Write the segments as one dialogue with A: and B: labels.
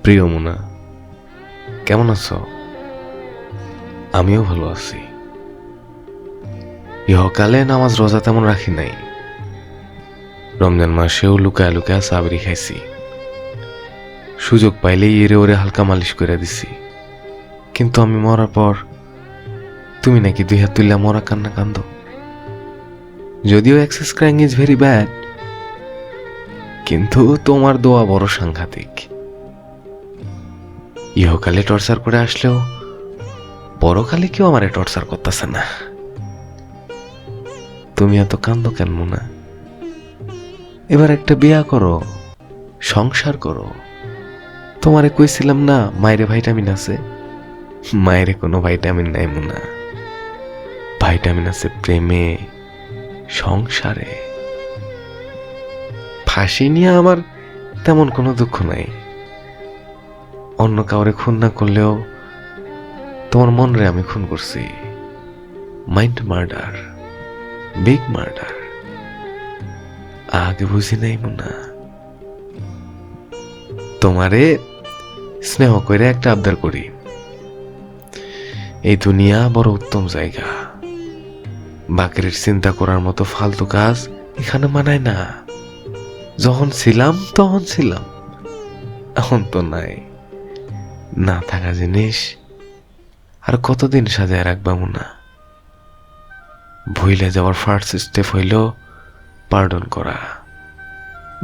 A: প্রিয় মুনা, কেমন আছো? আমিও ভালো আছি। ইহকালে নামাজ রোজা তেমন রাখি নাই। রমজান মাসেও লুকায় লুকায় সাবরি খাইছি। সুযোগ পাইলেই এরে ওরে হালকা মালিশ করে দিছি। কিন্তু আমি মরার পর তুমি নাকি দুই হাত তুললা মরা কান্না কান্দ। যদিও excess crying is very bad, কিন্তু তোমার দোয়া বড় সাংঘাতিক। ইহকালে টর্চার করে আসলেও পরকালে কেউ আমারে টর্চার করতেছে না। তুমি এত কান্দ কেন মুনা? এবার একটা বিয়া করো, সংসার করো। তোমারে কইছিলাম না মায়েরে ভাইটামিন আছে? মায়েরে কোনো ভাইটামিন নাই মুনা। ভাইটামিন আছে প্রেমে, সংসারে। ফাঁসি নিয়ে আমার তেমন কোনো দুঃখ নাই। অন্য কাউরে খুন না করলেও তোমার মনরে আমি খুন করছি। Mind murder, big murder. আগে বুঝি নাই মুনা। তোমারে স্নেহ করে একটা আবদার করি। এই দুনিয়া বড় উত্তম জায়গা। বাকের চিন্তা করার মতো ফালতু কাজ এখানে মানায় না। যখন ছিলাম তখন ছিলাম, এখন তো নাই। না থাকা জিনিস আর কতদিন সাজায় রাখবা মুনা? ভুলে যাওয়ার ফার্স্ট স্টেপ হইল পার্ডন করা।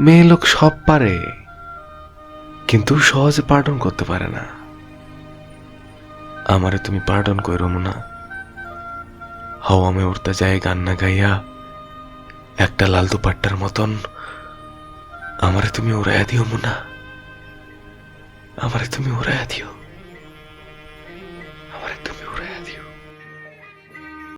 A: মেয়ে লোক সব পারে, কিন্তু সহজে পার্ডন করতে পারে না। আমারে তুমি পার্ডন কইরো মুনা। হাওয়া মে উড়তে যায় গান না গাইয়া একটা লাল দুপাট্টার মতন আমারে তুমি উড়াইয়া দিও মুনা। আমারে তুমি উড়াইয়া দিও। আমারে তুমি উড়াইয়া দিও।